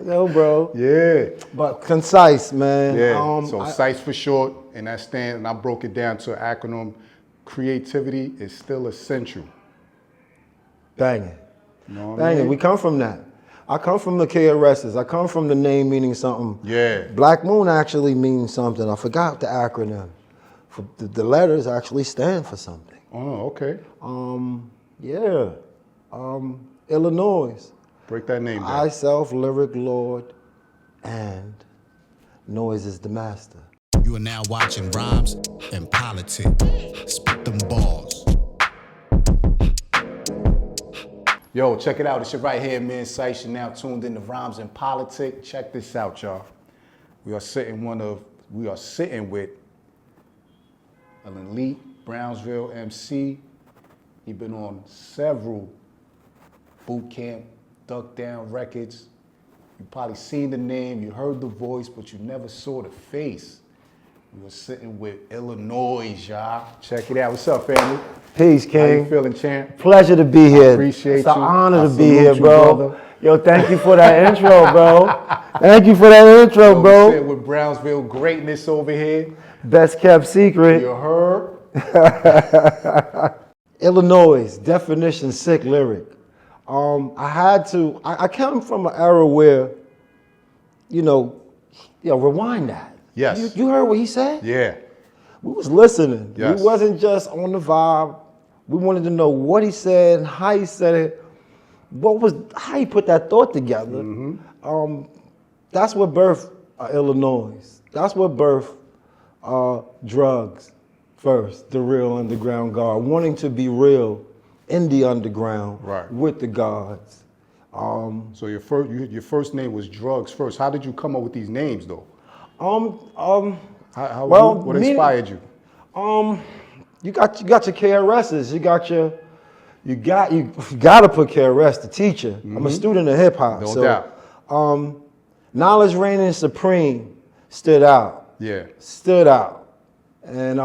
No, bro. Yeah. But concise, man. Yeah. So Cise for short, and that stands. And I broke it down to an acronym. Creativity is still essential. Banging. You know what I Banging. mean? We come from that. I come from the KRSs. I come from the name meaning something. Yeah. Black Moon actually means something. I forgot the acronym. The letters actually stand for something. Oh, okay. Yeah. Illinois. Break that name down. I self, lyric lord, and Noyz is the master. You are now watching Rhymes and Politic. Spit them balls. Yo, check it out. It's your right here, man. Cise, you're now tuned in to Rhymes and Politic. Check this out, y'all. We are sitting with an elite Brownsville MC. He's been on several boot camp, duck down records. You probably seen the name, you heard the voice, but you never saw the face. We were sitting with Illinois, y'all. Check it out. What's up, family? Peace, King. How you feeling, champ? Pleasure to be here. I appreciate it's an you. honor I to be here, salute you, bro. brother. Yo, thank you for that intro, bro. Thank you for that intro, Yo, bro. we sitting with Brownsville greatness over here. Best kept secret. You heard? Illinois, definition, sick lyric. I come from an era where, rewind that. Yes. You heard what he said? Yeah. We was listening. Yes. We wasn't just on the vibe. We wanted to know what he said and how he said it. How he put that thought together. Mm-hmm. That's what birthed Illinois. That's what birthed drugs first, the real underground guard, wanting to be real in the underground Right. with the gods. So your first name was Drugs first. How did you come up with these names, though? What inspired you? You got your KRSs. You gotta put KRS, the teacher. Mm-hmm. I'm a student of hip hop. No doubt. Knowledge reigning supreme stood out. Yeah. Stood out. And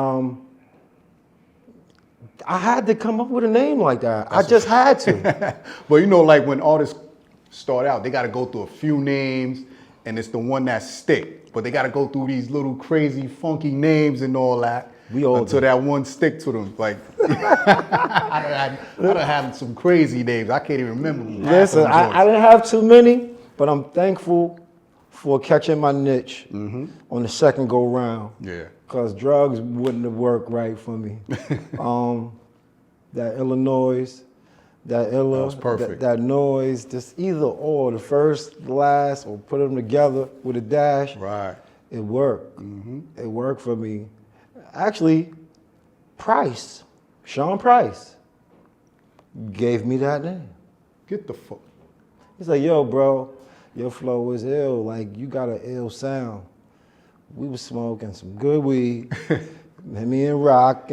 I had to come up with a name like that. I just had to. Well, like when artists start out, they got to go through a few names, and it's the one that stick. But they got to go through these little crazy, funky names and all that until that one stick to them. Like, I done had some crazy names. I can't even remember them. Listen, I didn't have too many, but I'm thankful for catching my niche on the second go round. Yeah. Because drugs wouldn't have worked right for me. That Illinois, that was perfect. That Noyz, just either or, the first, the last, or put them together with a dash. Right. It worked. It worked for me. Actually, Sean Price, gave me that name. Get the fuck. He's like, yo, bro, your flow is ill. Like, you got an ill sound. We was smoking some good weed. Me and Rock,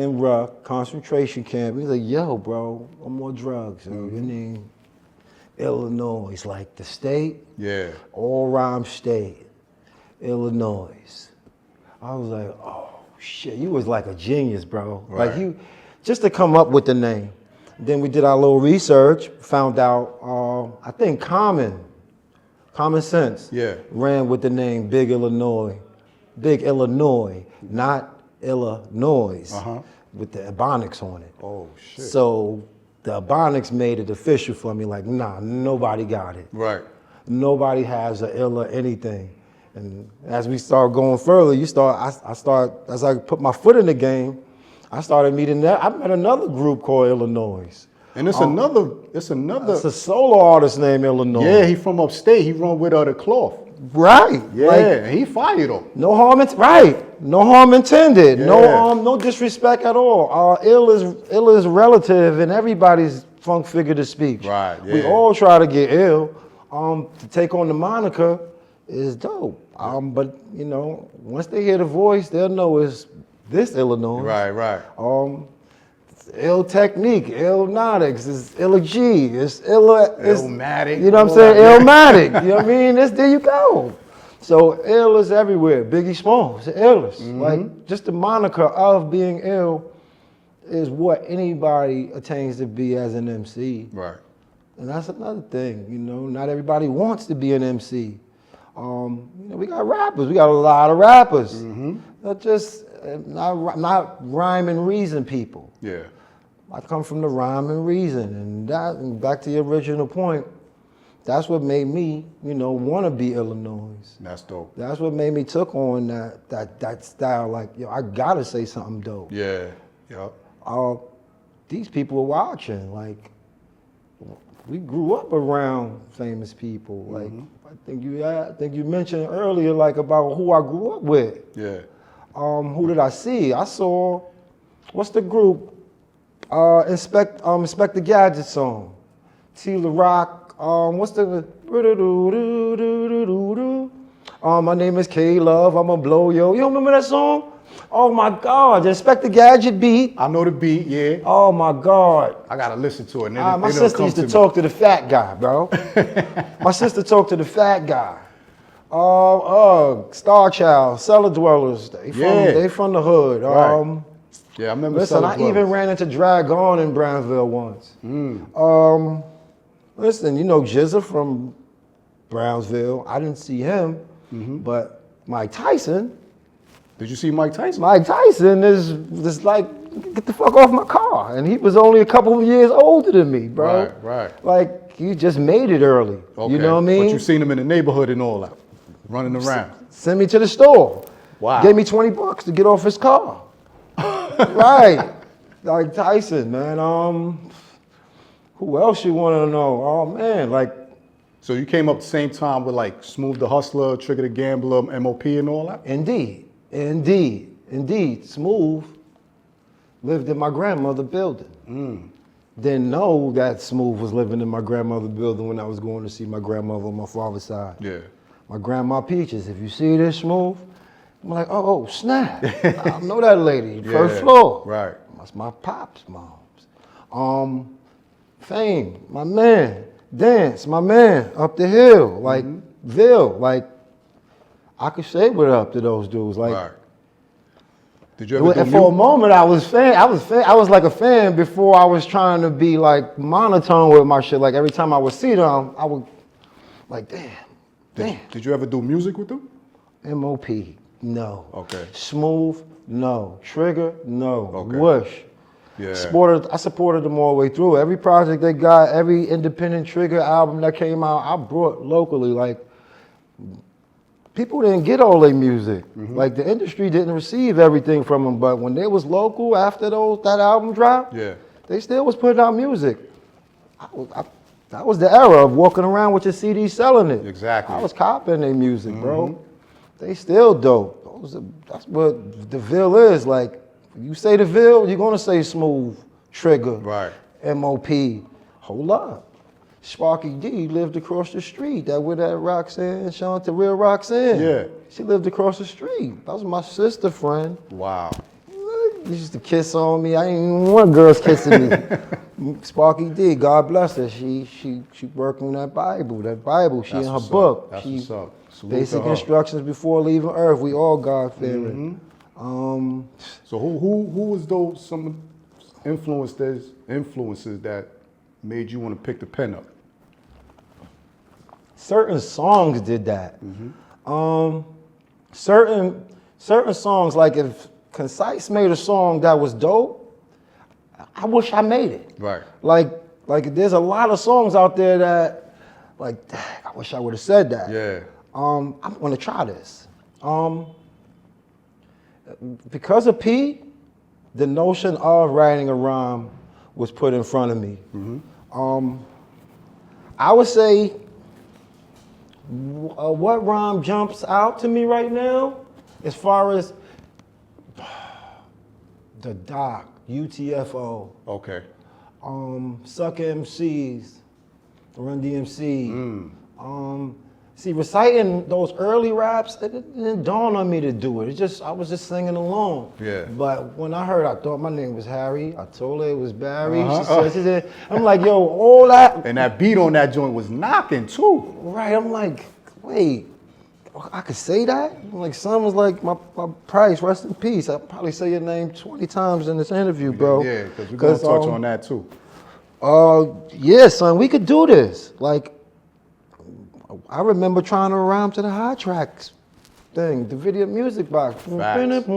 concentration camp. He's like, yo, bro, one more drugs. Your name, Illinois, like the state. Yeah. All rhyme state, Illinois. I was like, oh, shit, you was like a genius, bro. Right. Like, you, just to come up with the name. Then we did our little research, found out, I think Common Sense ran with the name Big Illinois, not Illinois, with the Ebonics on it. Oh, shit. So the Ebonics made it official for me, like, nah, nobody got it. Right. Nobody has a ill or anything. And as we start going further, as I put my foot in the game, I started meeting that. I met another group called Illinois. And it's another. It's a solo artist named Illinois. Yeah, he from upstate. He run with the Cloth. Right. Yeah, like, he fired though. No harm intended. Yeah. No disrespect at all. Ill is relative in everybody's funk figure to speech. Right. Yeah. We all try to get ill. To take on the moniker is dope. But once they hear the voice, they'll know it's this Illinois. Right. Ill technique, illnotics, it's Ill-G, it's Illmatic. You know what I'm saying? Illmatic. You know what I mean? There you go. So ill is everywhere. Biggie Smalls, Illest. Like, just the moniker of being ill is what anybody attains to be as an MC. Right. And that's another thing, not everybody wants to be an MC. We got rappers. We got a lot of rappers. Not just not rhyme and reason people. Yeah. I come from the rhyme and reason, and back to your original point. That's what made me, want to be Illinois. That's dope. That's what made me took on that style. Like, I gotta say something dope. Yeah. Yep. These people are watching. Like, we grew up around famous people. Like, I think you mentioned earlier, like, about who I grew up with. Yeah. Who did I see? I saw, what's the group? Inspector Gadget song. Tila Rock. What's the? My name is K-Love. I'ma blow yo. You don't remember that song? Oh my God! The Inspector Gadget beat. I know the beat. Yeah. Oh my God! I gotta listen to it. My sister used to talk to the fat guy, bro. My sister talked to the fat guy. Star Child, Cellar Dwellers. They from the hood. Right. Yeah, I remember. Listen, I even ran into Dragon in Brownsville once. Listen, Jizza from Brownsville. I didn't see him, but Mike Tyson. Did you see Mike Tyson? Mike Tyson is just like, get the fuck off my car. And he was only a couple of years older than me, bro. Right. Like, he just made it early. Okay. You know what I mean? But you seen him in the neighborhood and all that, running around. Send me to the store. Wow. Gave me $20 to get off his car. Right. Like Tyson, man. Who else you want to know? Oh, man, like. So you came up the same time with like Smooth the Hustler, Trigger the Gambler, MOP and all that? Indeed. Smooth lived in my grandmother's building. Didn't know that Smooth was living in my grandmother's building when I was going to see my grandmother on my father's side. Yeah. My grandma Peaches. If you see this, Smooth, I'm like, oh, snap. I know that lady, first floor. Right. That's my pop's mom's. Fame, my man. Dance, my man. Up the hill, like Ville, like I could say what up to those dudes. Like, right. Did you ever do for a moment I was like a fan before I was trying to be like monotone with my shit. Like every time I would see them, I would like, damn. Did you ever do music with them? MOP, no. Okay. Smooth, no. Trigger, no. Okay. Whoosh. Yeah. I supported them all the way through. Every project they got, every independent Trigger album that came out, I brought locally. Like, people didn't get all their music. Like, the industry didn't receive everything from them. But when they was local, after that album dropped, they still was putting out music. That was the era of walking around with your CD selling it. Exactly. I was copying their music, bro. They still dope. That's what the Ville is. Like, you say the Ville, you're gonna say Smooth, Trigger, Right. MOP. Hold up. Sparky D lived across the street. That with that Roxanne, Shanta Real Roxanne. Yeah. She lived across the street. That was my sister friend. Wow. She used to kiss on me. I ain't even want girls kissing me. Sparky D, God bless her. She working on that Bible. She in her book. That's She what's up. Salute basic to her. instructions before leaving Earth. We all God fearing. So who was those some influences that made you want to pick the pen up? Certain songs did that. Certain songs, like if Cise made a song that was dope, I wish I made it. Right. Like there's a lot of songs out there that, like, dang, I wish I would have said that. Yeah. I'm gonna try this. Because of P, the notion of writing a rhyme was put in front of me. I would say what rhyme jumps out to me right now, as far as the Doc, UTFO, Okay. Sucker MCs, Run DMC. See, reciting those early raps, it didn't dawn on me to do it. I was just singing along. Yeah. But when I thought my name was Harry. I told her it was Barry. She said, I'm like, yo, all that. And that beat on that joint was knocking too. Right, I'm like, wait, I could say that? I'm like, son was like, my Price, rest in peace. I'll probably say your name 20 times in this interview, bro. Yeah, because we're going to touch on that too. Yeah, son, we could do this. Like, I remember trying to rhyme to the high tracks thing, the video music box. Facts.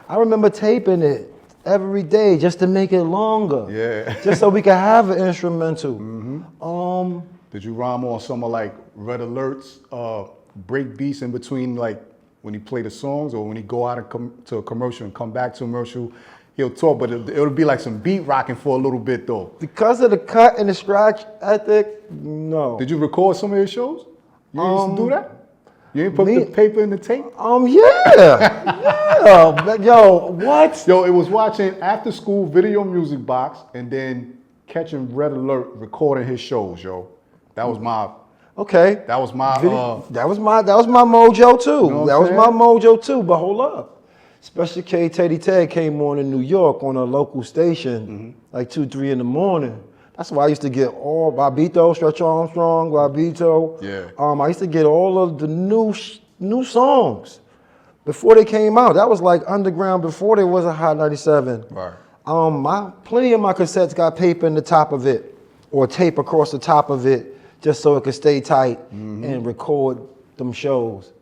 I remember taping it every day just to make it longer. Yeah. Just so we could have an instrumental. Did you rhyme on some of like Red Alert's break beats in between, like when he play the songs, or when he go out and come to a commercial and come back to a commercial, he'll talk, but it'll be like some beat rocking for a little bit though. Because of the cut and the scratch ethic, no. Did you record some of his shows? You used to do that? You ain't put me- the paper in the tape? Yeah. But yo, what? Yo, it was watching after school video music box and then catching Red Alert recording his shows, yo. That was my Okay. that was my That was my mojo too. know what That I'm was saying? my mojo too. But hold up, Special K Teddy Ted came on in New York on a local station, like 2, 3 in the morning. That's why I used to get all Bobito, Stretch Armstrong, Bobito. Yeah. I used to get all of the new songs before they came out. That was like underground before there was a Hot 97. Right. Plenty of my cassettes got paper in the top of it, or tape across the top of it, just so it could stay tight and record them shows.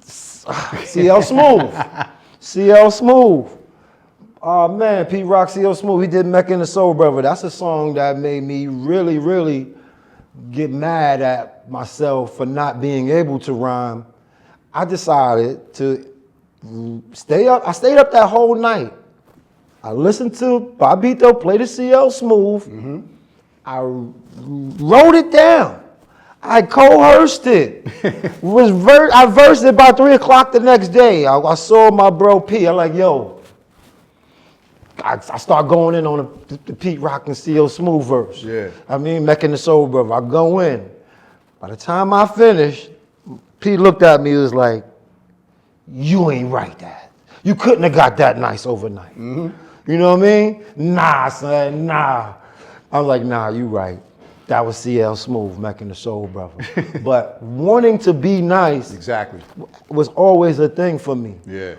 CL Smooth. CL Smooth. Oh man, Pete Rock, CL Smooth, he did Mack and the Soul Brother. That's a song that made me really, really get mad at myself for not being able to rhyme. I decided to stay up. I stayed up that whole night. I listened to Bobito play the CL Smooth. I wrote it down. I coerced it. I versed it by 3 o'clock the next day. I saw my bro P. I'm like, yo. I start going in on the Pete Rock and CL Smooth verse. Yeah. I mean, Mack and the Soul Brother. I go in. By the time I finished, Pete looked at me and was like, you ain't write that. You couldn't have got that nice overnight. You know what I mean? Nah, son, nah. I was like, nah, you right. That was CL Smooth, Mack and the Soul Brother. But wanting to be nice Exactly. was always a thing for me. Yeah.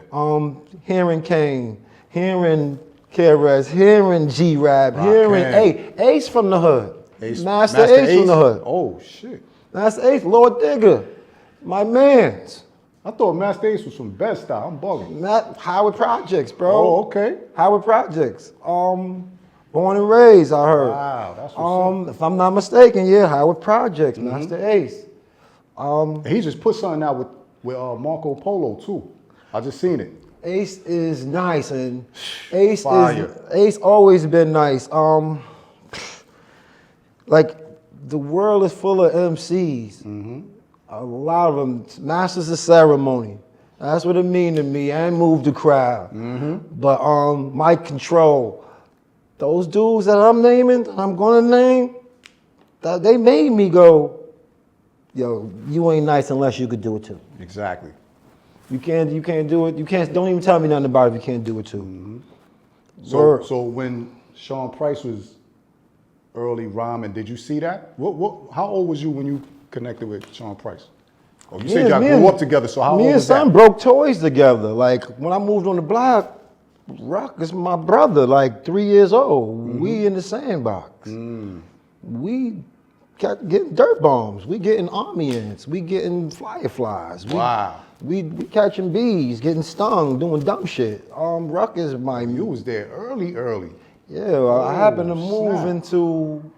Hearing Kane, hearing KRS, hearing G-Rap, hearing Ace from the hood. Master Ace from the hood. Oh shit. Master Ace, Lord Digger, my mans. I thought Master Ace was from Best Style. I'm bugging. Howard Projects, bro. Oh, okay. Howard Projects. Born and raised, I heard. Wow, that's what's up. If I'm not mistaken, yeah, Howard Projects, Master Ace. And he just put something out with Marco Polo too. I just seen it. Ace is nice, and Ace Fire. always been nice. Like the world is full of MCs. A lot of them masters of ceremony. That's what it mean to me. And move the crowd. But Mike Control, those dudes that I'm naming, that I'm gonna name, that they made me go, yo, you ain't nice unless you could do it too. Exactly. You can't do it. Don't even tell me nothing about it if you can't do it too. So when Sean Price was early rhyming, did you see that? How old was you when you connected with Sean Price? Oh, you said y'all grew up together, so how old Me and was that? son broke toys together. Like when I moved on the block, Rock is my brother, like 3 years old. We in the sandbox. We got getting dirt bombs. We getting army ants. We getting fireflies. Wow. We catching bees, getting stung, doing dumb shit. Ruck is my You was there early. Yeah, I happened to move snap. into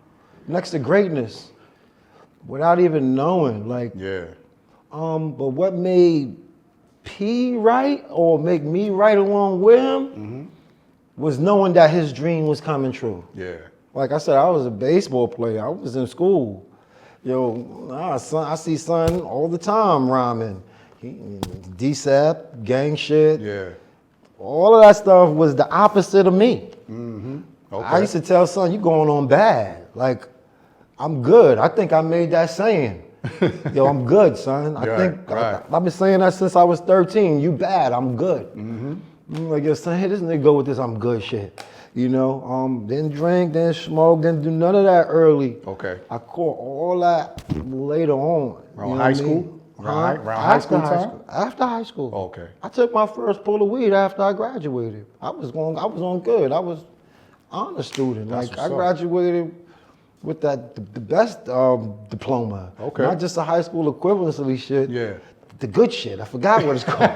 next to greatness without even knowing. Like, Yeah. but what made P right or make me right along with him was knowing that his dream was coming true. Yeah. Like I said, I was a baseball player. I was in school. Yo, I see son all the time rhyming. DSAP, gang shit. Yeah. All of that stuff was the opposite of me. Okay. I used to tell son, you going on bad. Like, I'm good. I think I made that saying. Yo, I'm good, son. I think I've been saying that since I was 13. You bad, I'm good. I'm like, yo, son, hey, this nigga go with this I'm good shit. You know, didn't drink, didn't smoke, didn't do none of that early. Okay. I caught all that later on. Around high school? Around high school time? After high school. Okay. I took my first pull of weed after I graduated. I was on good. I was honor student. That's Like what's I up. graduated with the best diploma. Okay. Not just the high school equivalency shit. Yeah. The good shit. I forgot what it's called.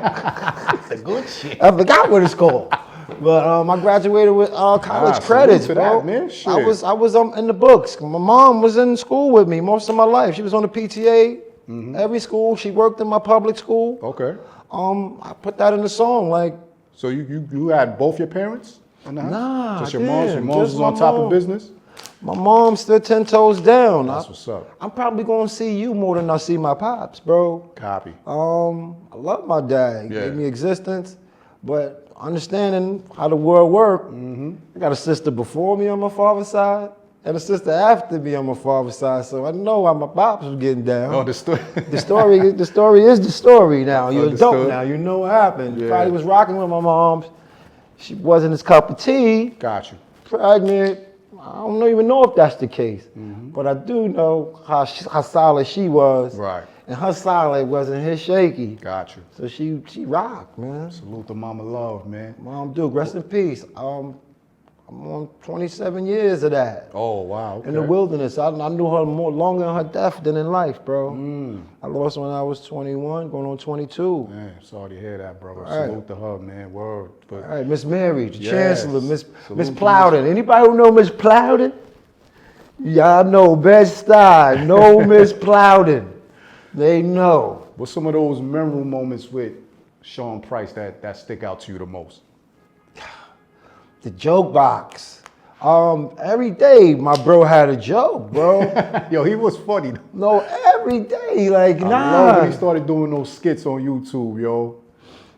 The good shit. I forgot what it's called. But I graduated with college credits, salute to bro. that, man. Shit. I was in the books. My mom was in school with me most of my life. She was on the PTA. Every school. She worked in my public school. Okay. I put that in the song, like. So you had both your parents in the house? Nah, Just I your mom's? Your didn't. mom's Just was on my top of mom. business? My mom stood 10 toes down. That's what's up. I'm probably gonna see you more than I see my pops, bro. Copy. I love my dad. He Yeah. gave me existence, but understanding how the world worked. I got a sister before me on my father's side and a sister after me on my father's side, so I know how my pops was getting down. Understood. The story is the story now. You're adult Understood. now. You know what happened. Yeah. Probably was rocking with my mom. She wasn't his cup of tea. Got you. Pregnant. I don't even know if that's the case, but I do know how solid she was. Right. And her solid wasn't his shaky. Got you. So she rocked, man. Salute to Mama Love, man. Mom Duke, rest in peace. I'm on 27 years of that. Oh, wow. Okay. In the wilderness. I knew her longer in her death than in life, bro. I lost her when I was 21, going on 22. Man, sorry to hear that, bro. right. Salute to her, man. Word. But All right, Miss Mary, the Yes. Chancellor, Miss Salute to Plowden. Anybody who know Miss Plowden? Y'all know Bed-Stuy. Know Miss Plowden. They know. what's some of those memorable moments with Sean Price that stick out to you the most? The joke box. Every day my bro had a joke, bro. Yo, he was funny. No, every day, like I love when nah. he started doing those skits on YouTube, yo.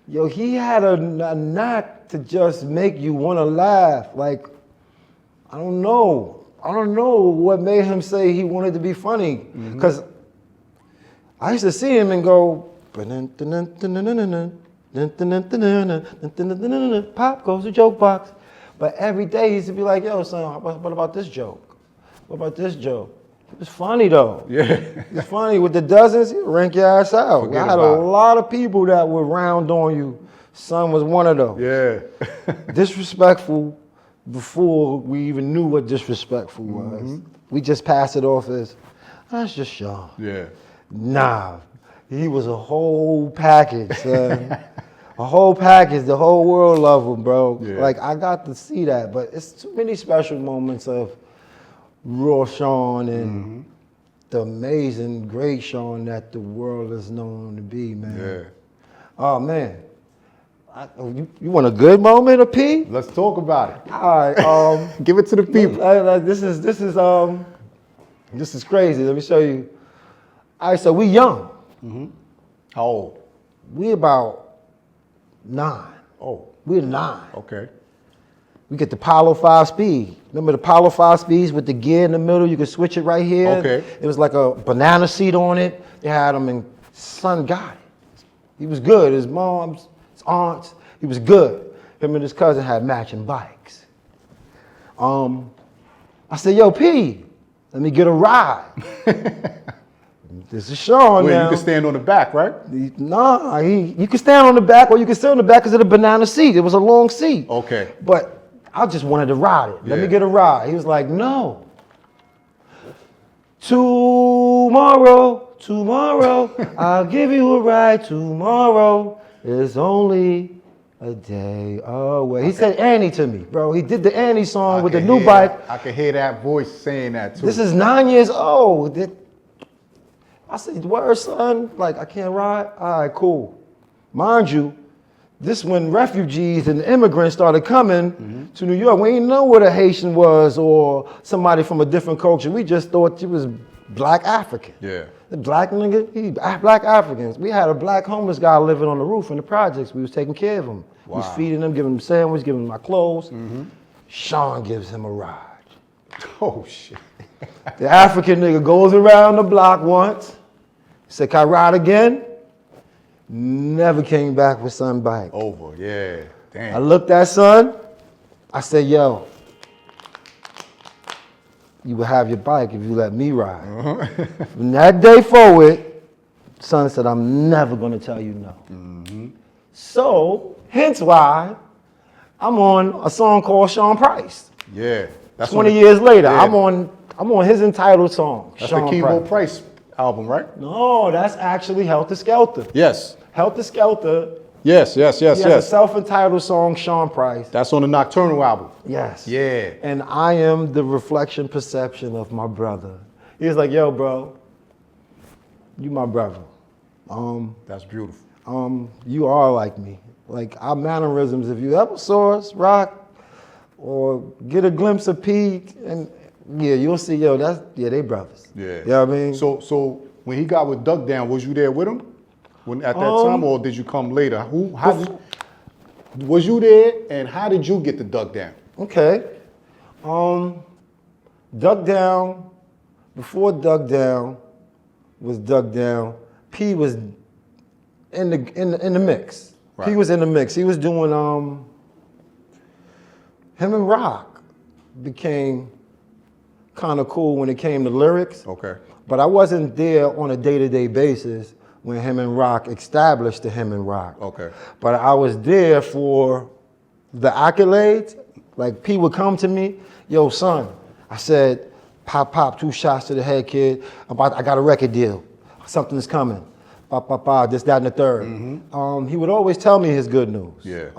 Yo, he had a knack to just make you want to laugh. Like, I don't know what made him say he wanted to be funny. Because I used to see him and go, pop goes the joke box. But every day he used to be like, yo, son, what about this joke? What about this joke? It was funny though. Yeah. It's funny with the dozens, he'll rank your ass out. Forget I had a about it. lot of people that would round on you. Son was one of those. Yeah. Disrespectful before we even knew what disrespectful was. We just passed it off as, that's just Sean. Yeah. Nah, he was a whole package, son. A whole package. The whole world loved him, bro. Yeah. Like, I got to see that, but it's too many special moments of raw Sean and the amazing, great Sean that the world is known to be, man. Yeah. Oh, man. You want a good moment, a P? Let's talk about it. All right. Give it to the people. This is crazy. Let me show you. All right, so we young. How old? We about 9. Oh, We're 9. okay. We get the Apollo 5 speed. Remember the Apollo 5 speeds with the gear in the middle? You could switch it right here. Okay. It was like a banana seat on it. They had him, and son got it. He was good. His moms, his aunts, he was good. Him and his cousin had matching bikes. I said, yo, P, let me get a ride. This is Sean Wait, now. you can stand on the back, right? Nah, you can stand on the back or you can sit on the back because of the banana seat. It was a long seat. Okay. But I just wanted to ride it. Let me Yeah. get a ride. He was like, no. Tomorrow, I'll give you a ride tomorrow. It's only a day away. He said Annie to me, bro. He did the Annie song with the new bike. I can hear that voice saying that too. This is 9 years old. I said, word, son? Like, I can't ride? All right, cool. Mind you, this when refugees and immigrants started coming to New York. We didn't know what a Haitian was or somebody from a different culture. We just thought he was black African. Yeah. The black nigga, black Africans. We had a black homeless guy living on the roof in the projects. We was taking care of him. We was Wow. feeding him, giving him sandwich, giving him my clothes. Sean gives him a ride. Oh shit. The African nigga goes around the block once. Said, can I ride again? Never came back with son bike. Over. Yeah. Damn. I looked at son. I said, yo, you will have your bike if you let me ride. From that day forward, son said, I'm never going to tell you no. So, hence why I'm on a song called Sean Price. Yeah. That's 20 when- years later, Yeah. I'm I'm on his entitled song. That's Sean the Keyboard Price album, right? No, that's actually Helter Skelter. Yes. Helter Skelter. Yes. He has a self-entitled song, Sean Price. That's on the Nocturnal album. Yes. Yeah. And I am the reflection, perception of my brother. He was like, yo, bro, you my brother. That's beautiful. You are like me. Like our mannerisms, if you ever saw us rock or get a glimpse of P, and yeah, you'll see, yo, they brothers. Yeah. You know what I mean? So when he got with Duck Down, was you there with him at that time, or did you come later? Was you there, and how did you get the Duck Down? Okay. Duck Down, before Duck Down was Duck Down, P was in the mix. Right. P was in the mix. He was doing him and Rock became kind of cool when it came to lyrics. Okay. But I wasn't there on a day-to-day basis when him and Rock established the him and Rock. Okay. But I was there for the accolades. Like P would come to me, yo, son, I said, pop, 2 shots to the head, kid. I got a record deal. Something's coming. This, that, and the third. Mm-hmm. He would always tell me his good news. Yeah.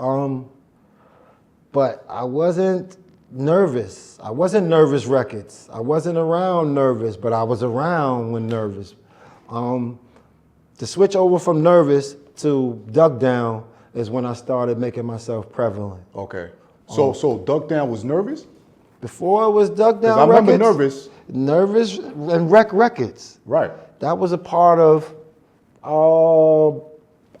But I wasn't nervous. I wasn't Nervous Records. I wasn't around Nervous, but I was around when Nervous. The switch over from Nervous to Duck Down is when I started making myself prevalent. Okay. So Duck Down was Nervous? Before it was Duck Down I remember Records, Nervous and Wreck Records. Right. That was a part of,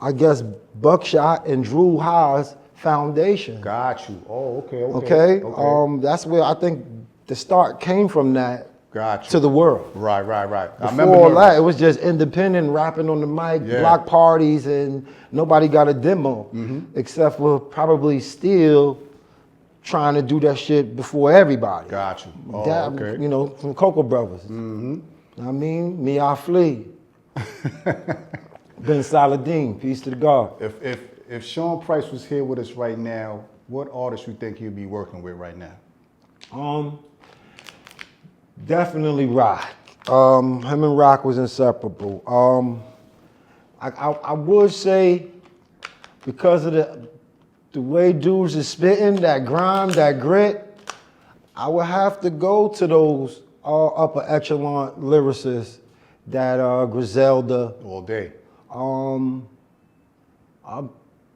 I guess, Buckshot and Drew Ha's foundation. Got you. Oh, okay. Okay. That's where I think the start came from that. Got you. To the world. Right. I remember Before Nervous. that, it was just independent, rapping on the mic, Yeah. block parties, and nobody got a demo, except for probably Steel trying to do that shit before everybody. Got you. Oh, That, okay. you know, from Cocoa Brothers. I mean, Me I Flee. Ben Saladin, peace to the God. If Sean Price was here with us right now, what artist you think he'd be working with right now? Definitely Rock. Him and Rock was inseparable. I would say because of the way dudes is spitting, that grime, that grit, I would have to go to those upper echelon lyricists, that Griselda. All day.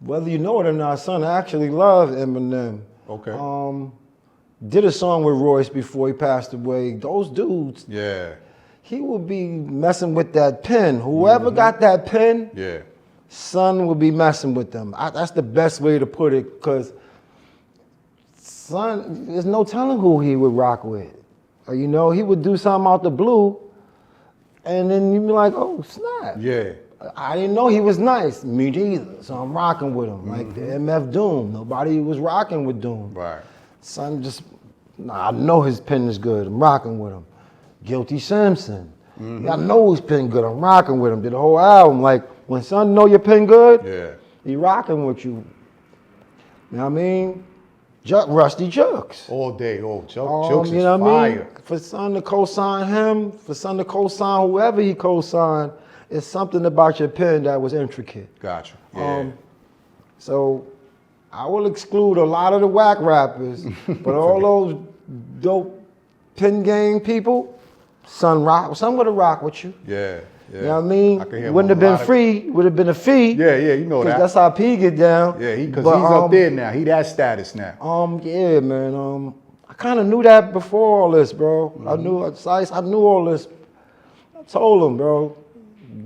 Whether you know it or not, son, I actually love Eminem. Okay. Did a song with Royce before he passed away. Those dudes, Yeah. he would be messing with that pen. Whoever got that pen, Yeah. son would be messing with them. That's the best way to put it, because son, there's no telling who he would rock with. Or, you know, he would do something out the blue, and then you'd be like, oh, snap. Yeah. I didn't know he was nice. Me neither. So I'm rocking with him. Like the MF Doom. Nobody was rocking with Doom. Right. Son, I know his pen is good. I'm rocking with him. Guilty Simpson. I know his pen good. I'm rocking with him. Did the whole album. Like, when son know your pen good, Yeah. he rocking with you. You know what I mean? Rusty Jux. All day. Oh, Jokes You is know what I fire. mean? For son to co-sign him, for son to co-sign whoever he co-signed, it's something about your pen that was intricate. Got you. Yeah. So I will exclude a lot of the whack rappers, but all those dope pen game people, son would have rocked with you. Yeah. You know what I mean? I can hear Wouldn't have been free, would have been a fee. Yeah, you know that. That's how P get down. Yeah, because he's up there now. He that status now. Yeah, man. I kind of knew that before all this, bro. I knew Cise. I knew all this. I told him, bro,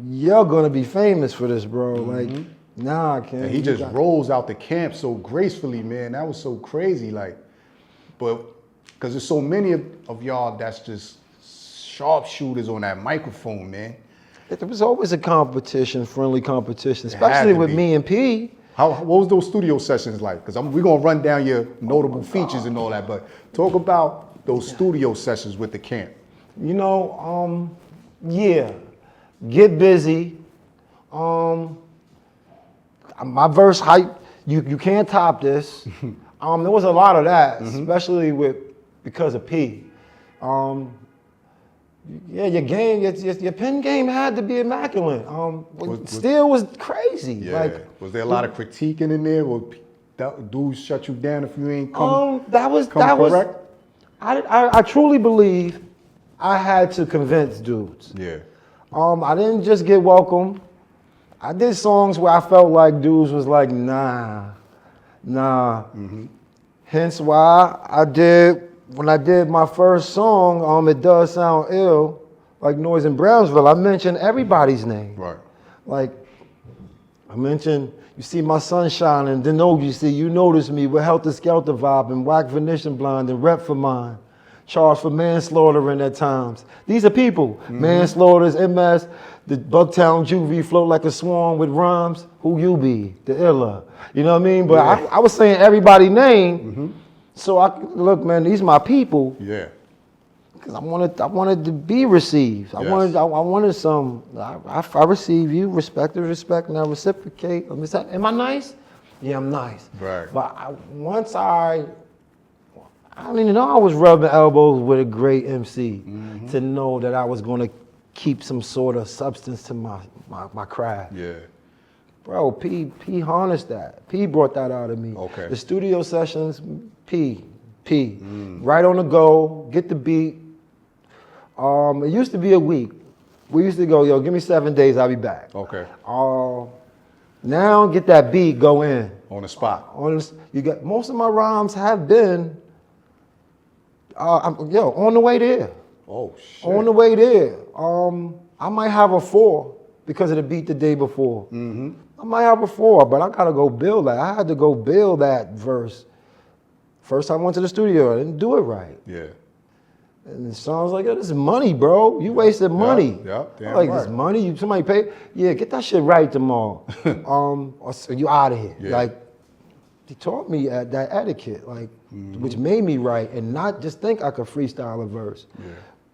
you're gonna be famous for this, bro. Like, nah, I can't. And he just rolls out the camp so gracefully, man. That was so crazy, like. But because there's so many of y'all that's just sharpshooters on that microphone, man. There was always a competition, friendly competition, especially with me and P. What was those studio sessions like? Because we're going to run down your notable features and all that, but talk about those studio sessions with the camp. You know, yeah, get busy. My verse hype, you can't top this. There was a lot of that, especially because of P. Yeah, your game, your pen game had to be immaculate. Still was crazy. Yeah. Like, was there a lot of critiquing in there? Or dudes shut you down if you ain't come correct? I truly believe I had to convince dudes. Yeah. I didn't just get welcome. I did songs where I felt like dudes was like, nah. Hence why when I did my first song, It Does Sound Ill, like Noyz in Brownsville, I mentioned everybody's name. Right. Like, I mentioned, you see my sunshine, and then you notice me with Helter Skelter vibe and Whack Venetian Blonde and Rep for Mine. Charged for manslaughtering at times. These are people. Manslaughters, MS, the Bucktown Juvie float like a swan with rhymes. Who you be? The illa. You know what I mean? But I was saying everybody's name. So look, man, these my people. Yeah. Because I wanted to be received. I wanted some. I receive you, respect is respect, and I reciprocate. Am I nice? Yeah, I'm nice. Right. But I don't even know I was rubbing elbows with a great MC to know that I was going to keep some sort of substance to my craft. Yeah. Bro, P harnessed that. P brought that out of me. Okay. The studio sessions, P. Right on the go, get the beat. It used to be a week. We used to go, yo, give me 7 days, I'll be back. Okay. Now get that beat, go in. On the spot. You got most of my rhymes have been on the way there. Oh shit. On the way there. I might have a 4 because of the beat the day before. I might have a 4, but I gotta go build that. I had to go build that verse. First time I went to the studio, I didn't do it right. Yeah. And the song's like, yo, this is money, bro. You wasted money. Yeah, damn like, right. this money, somebody pay? Yeah, get that shit right tomorrow. Or so you out of here. Yeah. Like, he taught me that etiquette, like, which made me write and not just think I could freestyle a verse,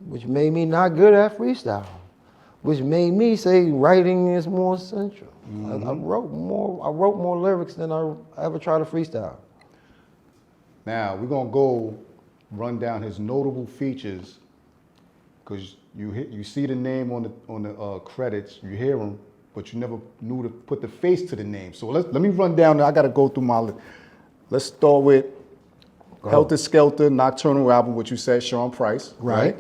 which made me not good at freestyle, which made me say writing is more essential. Like, I wrote more lyrics than I ever tried to freestyle. Now we're gonna go run down his notable features, because you see the name on the credits, you hear him, but you never knew to put the face to the name. So let me run down. I gotta go through my list. Let's start with Helter Skelter, Nocturnal album, which you said Sean Price, right?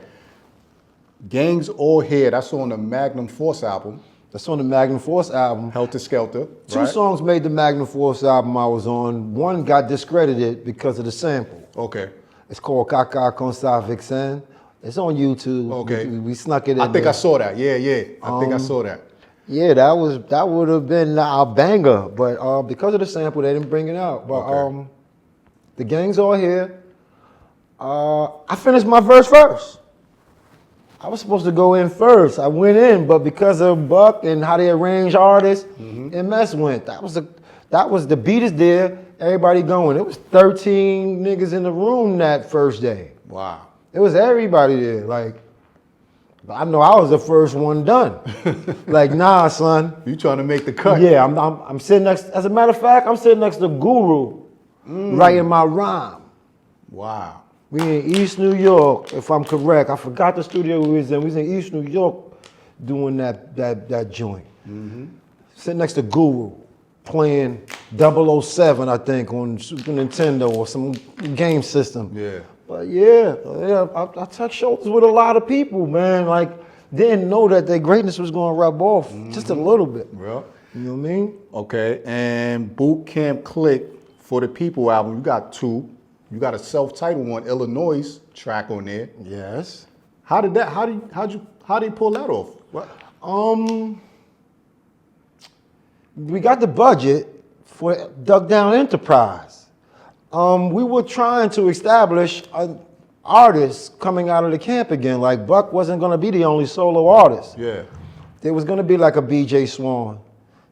Gangs All Here, that's on the Magnum Force album. That's on the Magnum Force album. Helter Skelter. Two songs made the Magnum Force album I was on. One got discredited because of the sample. Okay. It's called Kaka Con Sa Vixen. It's on YouTube. Okay. We snuck it in. I think I saw that. Yeah. I think I saw that. Yeah, that would have been a banger, but because of the sample, they didn't bring it out. But the Gangs All Here. I finished my verse first. I was supposed to go in first. I went in, but because of Buck and how they arrange artists, MS went. That was the beat is there. Everybody going. It was 13 niggas in the room that first day. Wow. It was everybody there. Like, I know I was the first one done. Like, nah, son. You trying to make the cut? Yeah, I'm sitting next. As a matter of fact, I'm sitting next to Guru, writing my rhyme. Wow. We in East New York, if I'm correct. I forgot the studio we was in. We was in East New York doing that joint. Sitting next to Guru, playing 007, I think, on Super Nintendo or some game system. Yeah. But yeah, I touched shoulders with a lot of people, man. Like, didn't know that their greatness was going to rub off just a little bit. Yeah. You know what I mean? Okay, and Boot Camp Click for the People album, you got 2. You got a self-titled one, Illinois track on there. Yes. How did you pull that off? What? We got the budget for Duck Down Enterprise. We were trying to establish artists coming out of the camp again. Like, Buck wasn't going to be the only solo artist. Yeah. There was going to be like a BJ Swan.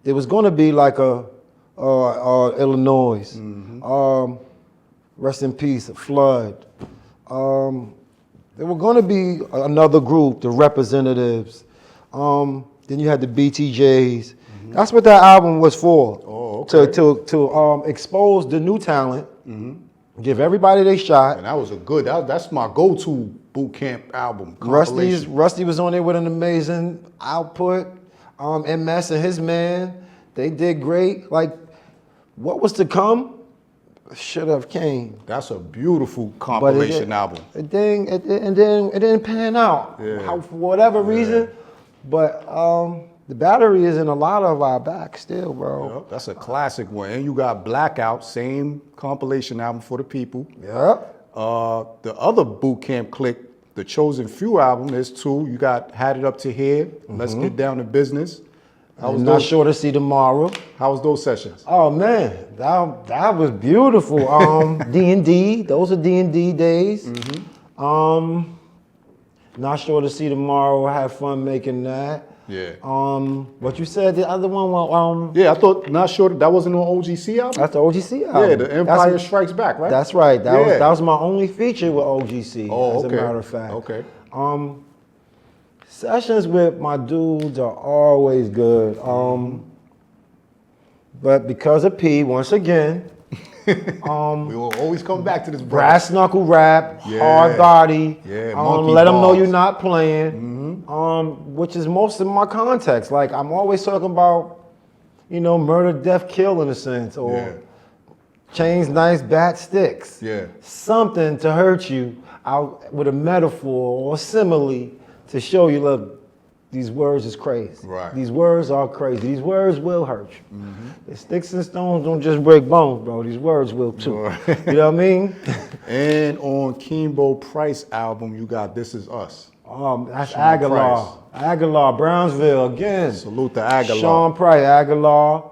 There was going to be like a Illinois. Rest in peace, Flood. There were going to be another group, the Representatives. Then you had the BTJs. That's what that album was for. Oh, okay. To expose the new talent, give everybody their shot. And that was that's my go-to boot camp album. Compilation. Rusty was on there with an amazing output. MS and his man, they did great. Like, what was to come should have came. That's a beautiful compilation album. It didn't pan out for whatever reason. But the battery is in a lot of our back still, bro. Yep, that's a classic one. And you got Blackout, same compilation album for the people. Yep. The other boot camp clique, the Chosen Few album, there's two. You got Had It Up to Here, Let's Get Down to Business. I'm not sure to see tomorrow. How was those sessions? Oh man, that was beautiful. D&D, those are D&D days. Not sure to see tomorrow. I had fun making that. Yeah. What you said, the other one, yeah, I thought Not Sure that wasn't on OGC album. That's the OGC album. Yeah, the Empire Strikes Back, right? That's right. That was my only feature with OGC. As a matter of fact. Okay. Sessions with my dudes are always good. But because of P, once again, we will always come back to this. Brass knuckle rap, hard body. Yeah, let them know you're not playing. Which is most of my context. Like, I'm always talking about, murder, death, kill in a sense, or chains, knives, bat, sticks. Yeah. Something to hurt you out with a metaphor or simile to show you, look, these words is crazy. Right. These words are crazy. These words will hurt you. The sticks and stones don't just break bones, bro. These words will too. You know what I mean? And on Kimbo Price album, you got This Is Us. That's Sean Aguilar. Price. Aguilar, Brownsville again. Salute to Aguilar. Sean Price, Aguilar,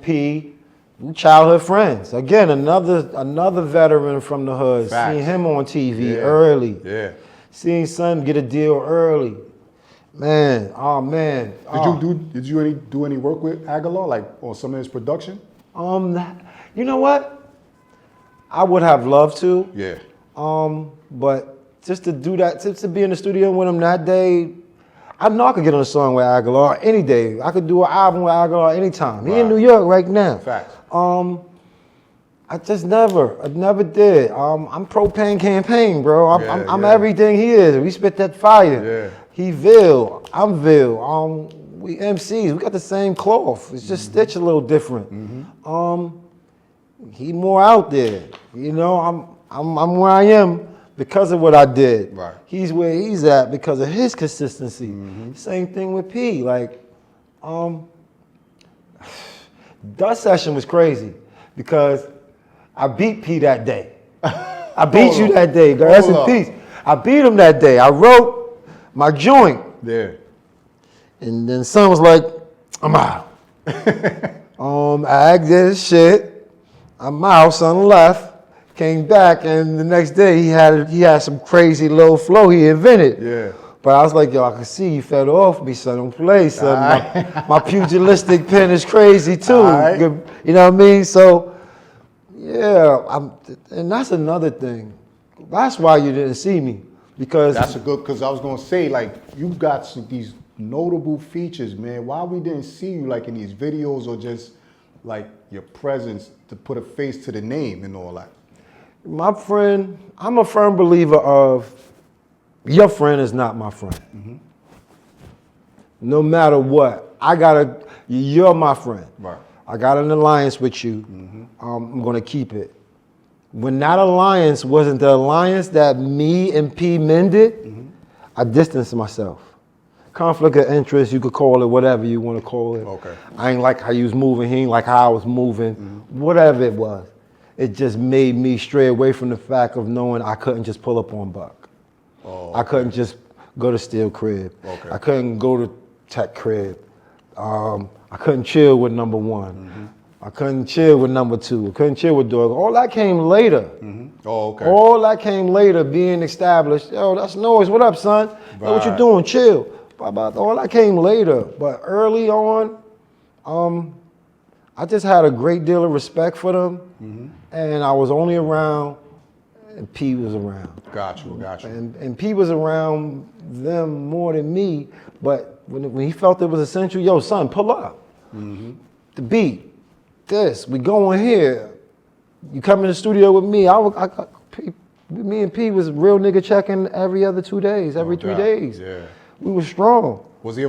P. We childhood friends. Again, another veteran from the hood. Facts. Seeing him on TV early. Yeah. Seeing son get a deal early. Man, man. Did you do any work with Aguilar, like on some of his production? You know what? I would have loved to. Yeah. But just to do that, to be in the studio with him that day, I know I could get on a song with Aguilar any day. I could do an album with Aguilar anytime. He in New York right now. Facts. I never did. I'm propane campaign, bro. I'm everything he is. We spit that fire. Yeah. He Ville, I'm Ville. We MCs, we got the same cloth. It's just stitched a little different. He more out there. I'm where I am because of what I did. Right. He's where he's at because of his consistency. Same thing with P. Like, that session was crazy because I beat P that day. I beat you that day, girl. Rest in peace. I beat him that day. I wrote my joint. Yeah. And then son was like, I'm out. I did his shit. I'm out. Son left. Came back, and the next day he had some crazy low flow he invented. Yeah. But I was like, yo, I can see you fed off me, son. Don't play, son. My pugilistic pen is crazy too. Right. You know what I mean? So, yeah, and that's another thing. That's why you didn't see me. Because because I was gonna say, like, you got these notable features, man. Why we didn't see you like in these videos or just like your presence to put a face to the name and all that? My friend, I'm a firm believer of your friend is not my friend. No matter what, you're my friend. Right. I got an alliance with you. I'm gonna keep it. When that alliance wasn't the alliance that me and P mended, I distanced myself. Conflict of interest, you could call it whatever you want to call it. Okay. I ain't like how you was moving, he ain't like how I was moving, whatever it was. It just made me stray away from the fact of knowing I couldn't just pull up on Buck. I couldn't just go to Steel Crib. I couldn't go to Tech Crib. I couldn't chill with number one. I couldn't chill with number two. I couldn't chill with Dog. All that came later. All that came later, being established. Yo, that's Noyz. What up, son? Yo, what you doing? Chill. All that came later. But early on, I just had a great deal of respect for them. And I was only around, and P was around. Got you. And P was around them more than me. But when he felt it was essential, yo, son, pull up. The beat. We going here. You come in the studio with me. Me and P was real nigga checking every other 2 days, every 3 days. Yeah. We was strong. Was he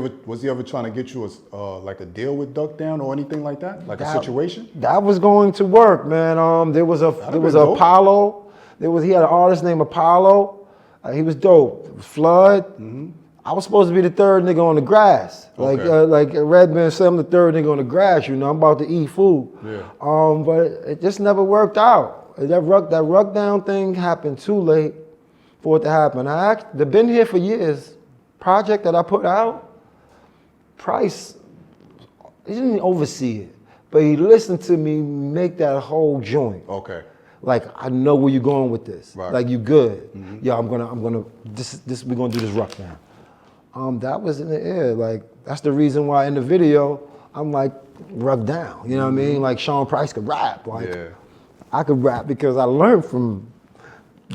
ever trying to get you like a deal with Duck Down or anything like that? Like a situation? That was going to work, man. There was dope. Apollo. He had an artist named Apollo. He was dope. Flood. Mm-hmm. I was supposed to be the third nigga on the grass. Okay. Like Redman said, I'm the third nigga on the grass. You know, I'm about to eat food. Yeah. But it just never worked out. That ruck down thing happened too late for it to happen. They've been here for years. Project that I put out, Price, he didn't oversee it, but he listened to me make that whole joint. Okay. Like, I know where you're going with this. Right. Like, you good. Mm-hmm. Yeah, we're gonna do this rock now. That was in the air. Like, that's the reason why in the video, I'm like, ruck down. You know what I mean? Like, Sean Price could rap. Like, I could rap because I learned from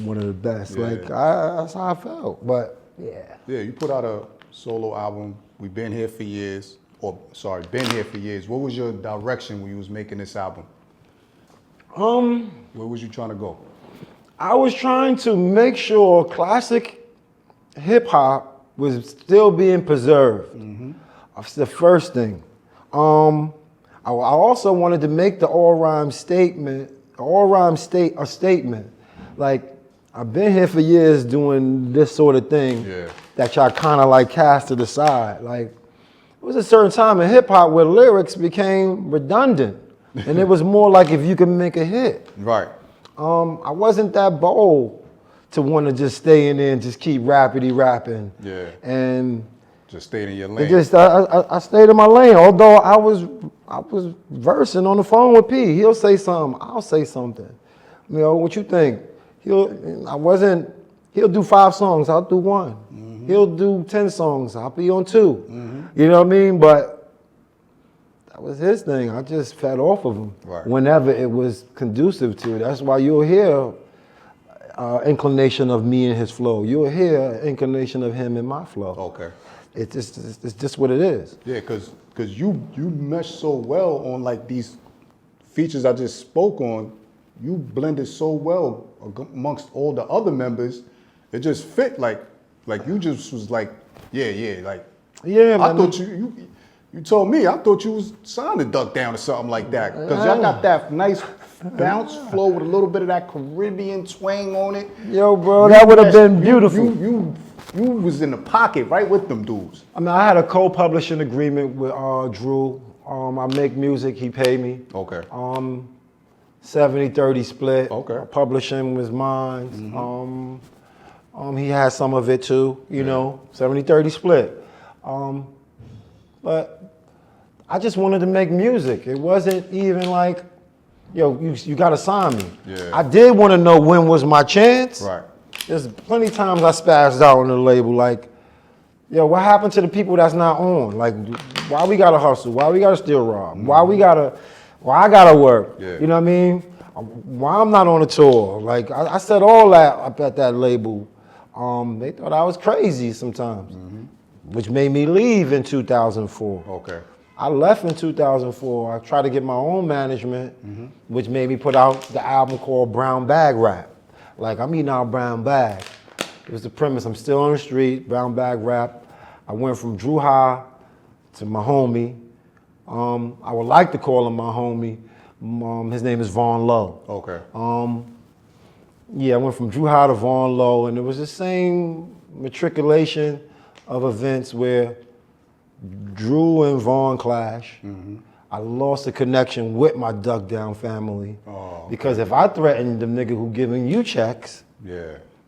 one of the best. Yeah. Like, that's how I felt. But, yeah. Yeah, you put out a solo album. We've been here for years. Been here for years. What was your direction when you was making this album? Where was you trying to go? I was trying to make sure classic hip hop was still being preserved. Mm-hmm. That's the first thing. I also wanted to make the all rhyme statement. Like, I've been here for years doing this sort of thing that y'all kind of like cast to the side. Like, it was a certain time in hip hop where lyrics became redundant. And it was more like if you can make a hit. Right. I wasn't that bold to want to just stay in there and just keep rapping. Yeah. And just stayed in your lane. I stayed in my lane. Although I was versing on the phone with P. He'll say something, I'll say something. You know, what you think? He'll do 5 songs, I'll do 1. Mm-hmm. He'll do 10 songs, I'll be on 2. Mm-hmm. You know what I mean? But that was his thing. I just fed off of him whenever it was conducive to it. That's why you'll hear inclination of me and his flow. You'll hear inclination of him and my flow. Okay. It's just what it is. Yeah, cause you mesh so well on like these features I just spoke on. You blended so well amongst all the other members. It just fit like you just was like, yeah, like. Yeah, man. I thought you told me, I thought you was signed to Duck Down or something like that. Cause y'all got that nice bounce flow with a little bit of that Caribbean twang on it. Yo, bro, that would have been beautiful. You was in the pocket right with them dudes. I mean, I had a co-publishing agreement with Drew. I make music, he paid me. Okay. 70-30 split. Okay. Publishing was mine. Mm-hmm. He had some of it too, you know, 70-30 split. But I just wanted to make music. It wasn't even like, yo, you gotta sign me. Yeah. I did want to know when was my chance. Right. There's plenty of times I spazzed out on the label, like, yo, what happened to the people that's not on? Like, why we gotta hustle? Why we gotta still rob? Mm-hmm. Why I gotta work? Yeah. You know what I mean? Why I'm not on a tour? Like, I said all that up at that label. They thought I was crazy sometimes, which made me leave in 2004. Okay. I left in 2004. I tried to get my own management, which made me put out the album called Brown Bag Rap. Like, I'm eating out brown bag. It was the premise. I'm still on the street, brown bag rap. I went from Drew High to my homie. I would like to call him my homie. His name is Vaughn Lowe. Okay. Yeah, I went from Drew High to Vaughn Lowe, and it was the same matriculation of events where Drew and Vaughn clash. I lost the connection with my Duck Down family. Because if I threatened the nigga who giving you checks,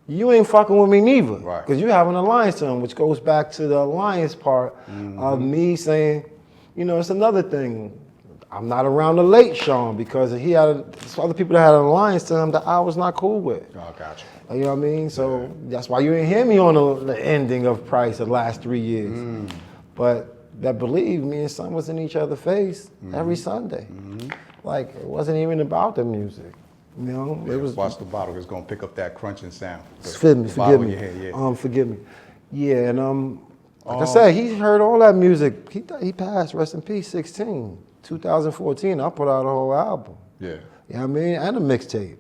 you ain't fucking with me neither. Right. Because you have an alliance to him, which goes back to the alliance part of me saying, you know, it's another thing. I'm not around the late Sean because he had other people that had an alliance to him that I was not cool with. Oh, gotcha. You know what I mean? So that's why you didn't hear me on the ending of Price the last 3 years. But that believe me and son was in each other's face every Sunday. Like, it wasn't even about the music. You know, it was. Watch the bottle. It's gonna pick up that crunching sound. Forgive me. Forgive me. Yeah, and like I said, he heard all that music. He passed. Rest in peace. 2014. I put out a whole album. Yeah. You know what I mean? And a mixtape.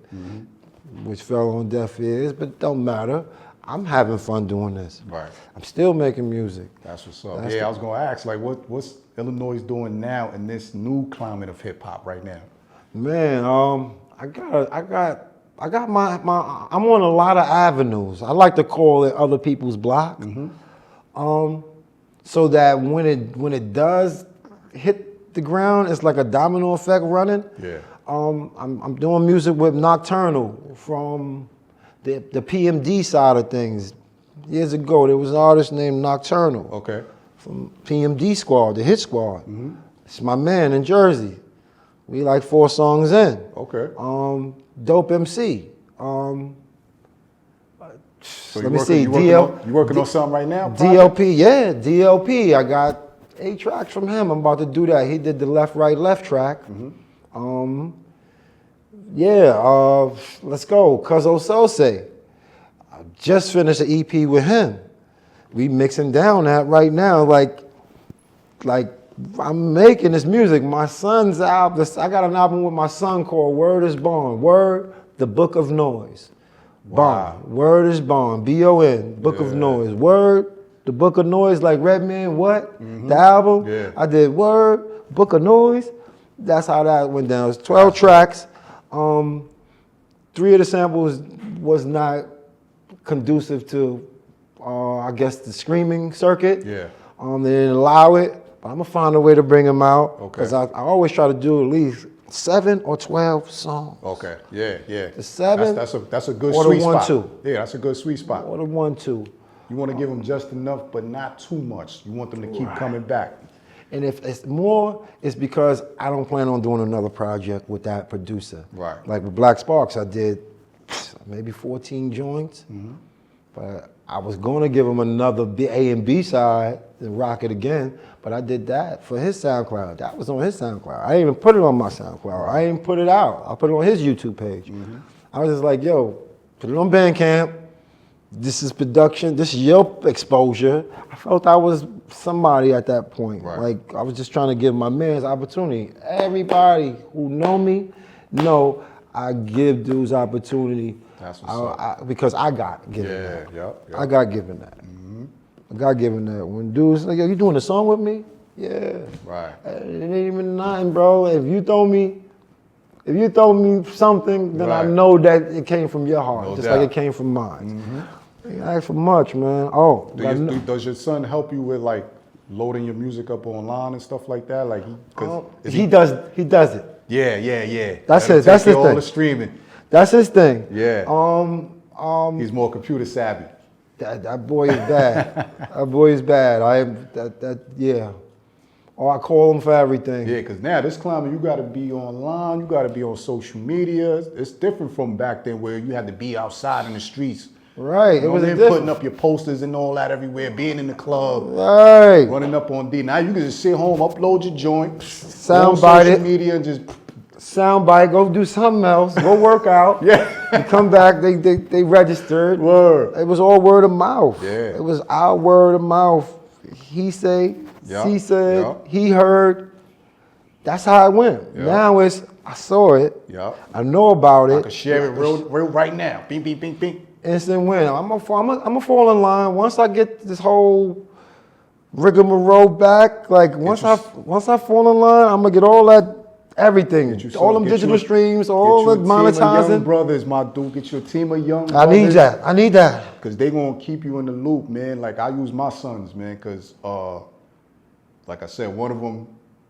which fell on deaf ears, but it don't matter. I'm having fun doing this. Right. I'm still making music. That's what's up. That's I was gonna ask, like, what's Illinois doing now in this new climate of hip hop right now? Man, I'm on a lot of avenues. I like to call it other people's block. So that when it does hit the ground, it's like a domino effect running. Yeah. I'm doing music with Nocturnal from the PMD side of things. Years ago, there was an artist named Nocturnal. Okay. From PMD Squad, the Hit Squad. It's my man in Jersey. We like 4 songs in. Okay. Dope MC. So let me see. DL. You working on something right now? DLP, yeah, DLP. I got 8 tracks from him. I'm about to do that. He did the left, right, left track. Let's go. Cuzzo Sose. I just finished an EP with him. We mixing down that right now. Like I'm making this music. My son's album. I got an album with my son called Word is Born. Word, the Book of Noyz. Wow. Bond. Word is Bond. B-O-N. Book of Noyz. Word, the Book of Noyz, like Redman, what? The album. Yeah. I did Word, Book of Noyz. That's how that went down. It's 12 tracks. 3 of the samples was not conducive to, I guess, the screaming circuit. Yeah. They didn't allow it. But I'm going to find a way to bring them out. Okay. Because I always try to do at least 7 or 12 songs. Okay. Yeah. The 7 That's a good or the sweet 1, spot. 2. Yeah, that's a good sweet spot. Or the 1, 2. You want to give them just enough, but not too much. You want them to keep coming back. And if it's more, it's because I don't plan on doing another project with that producer. Right. Like with Black Sparks, I did maybe 14 joints. But I was going to give him another A and B side and rock it again. But I did that for his SoundCloud. That was on his SoundCloud. I didn't even put it on my SoundCloud. I didn't put it out. I put it on his YouTube page. I was just like, yo, put it on Bandcamp. This is production. This is your exposure. I felt I was somebody at that point. Right. Like I was just trying to give my man's opportunity. Everybody who know me know I give dudes opportunity. That's what's up. Because I got given that. Yep. I got given that. I got given that. When dudes like, yo, you doing a song with me? Yeah. Right. It ain't even nothing, bro. If you throw me something, then I Right. know that it came from your heart, No just doubt. like it came from mine. Ain't ask for much, man. Oh, Does your son help you with like loading your music up online and stuff like that? Like he does it. Yeah. That's Let him it. That's take his all thing. the streaming. That's his thing. Yeah. He's more computer savvy. That boy is bad. That boy is bad. Yeah. Or I call him for everything. Yeah, because now this climate, you got to be online, you got to be on social media. It's different from back then where you had to be outside in the streets. Right. You know, It was then different. putting up your posters and all that everywhere, being in the club, Right. running up on D. Now you can just sit home, upload your joint, go on Soundbite social it. media and just Soundbite, go do something else, go work out. Yeah. You come back, they registered. Word. It was all word of mouth. Yeah. It was our word of mouth. He say, Yeah. she said, Yeah. he heard. That's how it went. Yeah. Now it's, I saw it. Yeah. I know about it. I can share it real right now. Bing, bing, bing, bing. Instant win. I'm gonna fall in line once I get this whole rigmarole back. Like once I fall in line, I'm gonna get all that everything, all them digital streams, all the monetizing. Young brothers, my dude, get you a team of young I brothers. I need that. Because they going to keep you in the loop, man. Like, I use my sons, man, because, like I said, one of them,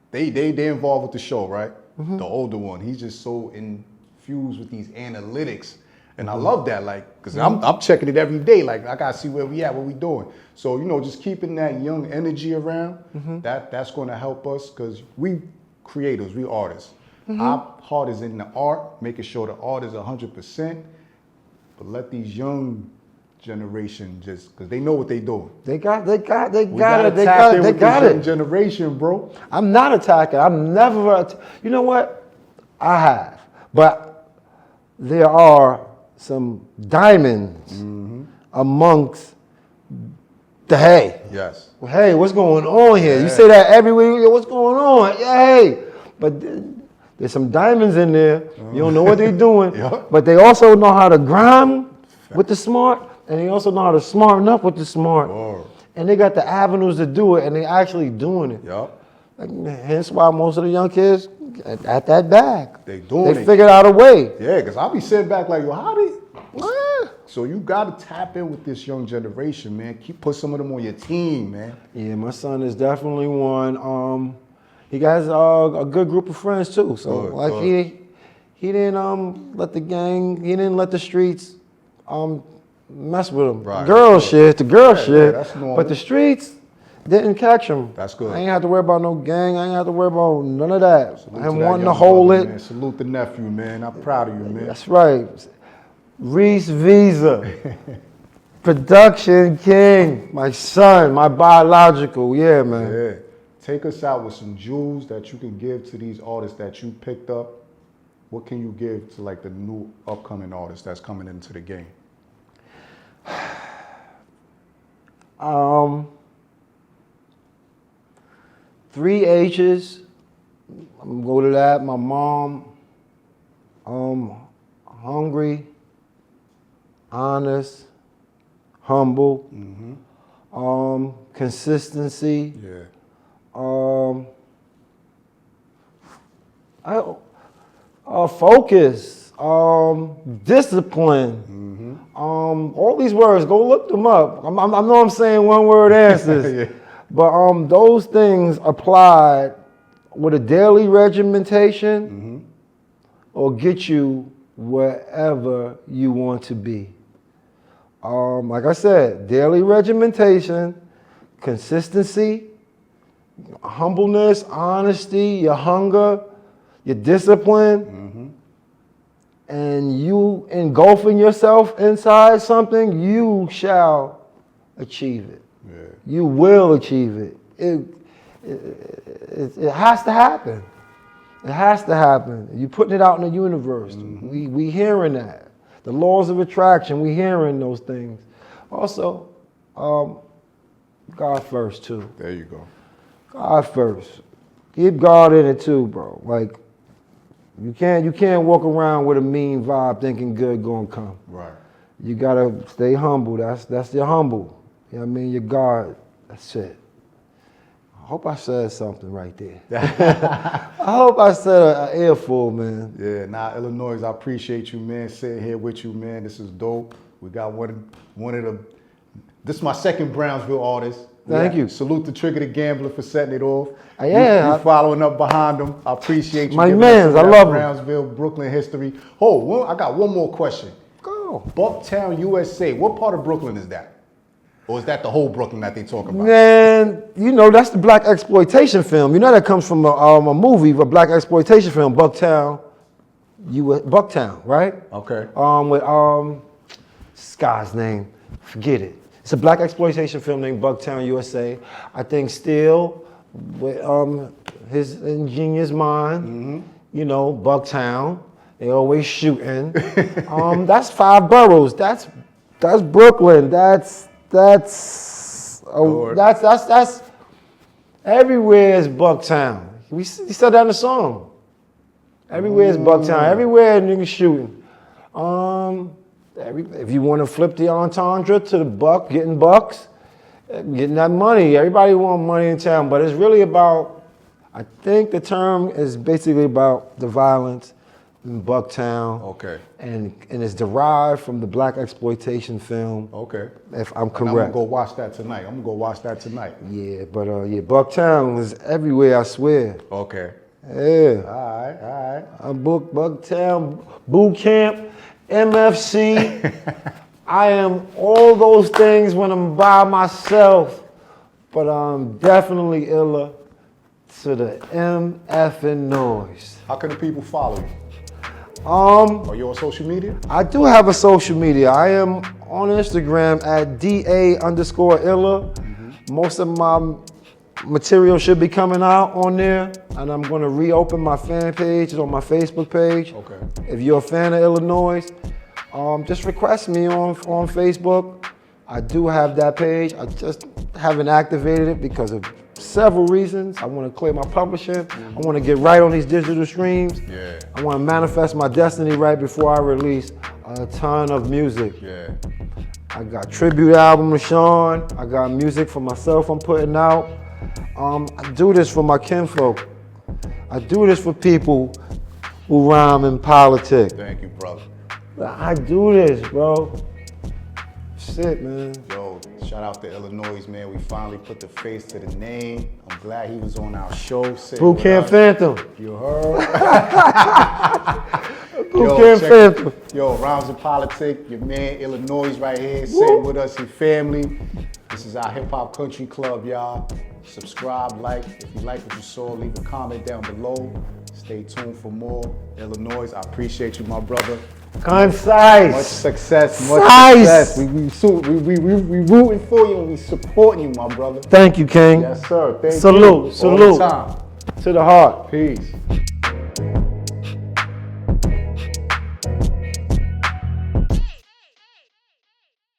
they involved with the show, right? The older one, he's just so infused with these analytics. And I love that, like, because I'm checking it every day. Like, I got to see where we at, what we doing. So, you know, just keeping that young energy around, that's going to help us because we creators, we artists. Our heart is in the art, making sure the art is 100%. But let these young generation just, because they know what they doing. They got it. Generation, bro. I'm not attacking. I'm never. You know what? I have, but there are some diamonds amongst the hay. Yes. Well, hey, what's going on here? Yeah. You say that everywhere. What's going on? Yeah, hey, but There's some diamonds in there. You don't know what they're doing, Yeah. but they also know how to grind with the smart, and they also know how to smarten up with the smart. Oh. And they got the avenues to do it, and they actually doing it. Yup. Hence why most of the young kids at that bag. They doing They it. figured out a way. Yeah, because I'll be sitting back like, yo, how did... What? So you got to tap in with this young generation, man. Put some of them on your team, man. Yeah, my son is definitely one. He got a good group of friends too. So Good, like good. he didn't let the gang, he didn't let the streets mess with him. Right. Girl shit, the girl Yeah, shit. that's normal. But the streets didn't catch him. That's good. I ain't have to worry about no gang. I ain't have to worry about none of that. Salute Him that wanting to young hold brother, it. Man. Salute the nephew, man. I'm proud of you, man. That's right. Reese Visa. Production King. My son, my biological. Yeah, man. Yeah. Take us out with some jewels that you can give to these artists that you picked up. What can you give to like the new upcoming artists that's coming into the game? 3 H's. I'm gonna go to that. My mom. Hungry, honest, humble, consistency. Yeah. Focus, discipline. All these words, go look them up. I know I'm saying one word answers, Yeah. but those things applied with a daily regimentation or get you wherever you want to be. Like I said, daily regimentation, consistency, humbleness, honesty, your hunger, your discipline, and you engulfing yourself inside something, you shall achieve it. Yeah. You will achieve it. It has to happen. It has to happen. You're putting it out in the universe. We hearing that. The laws of attraction, we hearing those things. Also, God first too. There you go. God first. Keep God in it too, bro. Like you can't walk around with a mean vibe thinking good gonna come. Right. You gotta stay humble. That's your humble. You know what I mean? Your God. That's it. I hope I said something right there. I hope I said an earful, man. Yeah, Illinois, I appreciate you, man, sitting here with you, man. This is dope. We got one of the, this is my second Brownsville artist. Thank you. Salute the Trigger the Gambler for setting it off. Yeah. You following up behind him. I appreciate you. My giving mans, us some I of that love 'em. Brownsville, Brooklyn history. I got one more question. Go. Bucktown, USA. What part of Brooklyn is that? Or is that the whole Brooklyn that they talking about? Man, you know, that's the black exploitation film. You know that comes from a movie, a black exploitation film, Bucktown, Bucktown, right? Okay. With this guy's name, forget it. It's a black exploitation film named Bucktown, USA. I think still with his ingenious mind, you know, Bucktown. They always shooting. That's 5 boroughs. That's Brooklyn. That's everywhere is Bucktown. He said that in the song. Everywhere is Bucktown. Everywhere niggas shooting. If you want to flip the entendre to the buck, getting bucks, getting that money. Everybody want money in town, but it's really about. I think the term is basically about the violence in Bucktown. Okay. And it's derived from the black exploitation film. Okay. If I'm And correct. I'm gonna go watch that tonight. Yeah, but Bucktown is everywhere, I swear. Okay. Yeah. All right. I booked Bucktown, boot camp, MFC. I am all those things when I'm by myself, but I'm definitely iller to the MF and Noyz. How can the people follow you? Are you on social media? I do have a social media. I am on Instagram at DA_illa. Most of my material should be coming out on there, and I'm going to reopen my fan page. It's on my Facebook page. Okay. If you're a fan of Illinois, just request me on Facebook. I do have that page. I just haven't activated it because of several reasons. I want to clear my publishing. I want to get right on these digital streams. Yeah. I want to manifest my destiny right before I release a ton of music. Yeah. I got tribute album to Sean. I got music for myself I'm putting out. I do this for my kinfolk. I do this for people who rhyme in politics. Thank you, brother. I do this, bro. Shit, man. Yo, shout out to Illinois, man. We finally put the face to the name. I'm glad he was on our show. Boot Camp Phantom. You heard? Boot Camp Phantom. Yo, Rhymes and Politic, your man Illinois right here, sitting with us, your family. This is our hip hop country club, y'all. Subscribe, like. If you like what you saw, leave a comment down below. Stay tuned for more. Illinois, I appreciate you, my brother. Concise. Much success, much Size. success. We rooting for you and we supporting you, my brother. Thank you, King. Yes, sir. Thank you. Salute, All salute. the time. To the heart. Peace.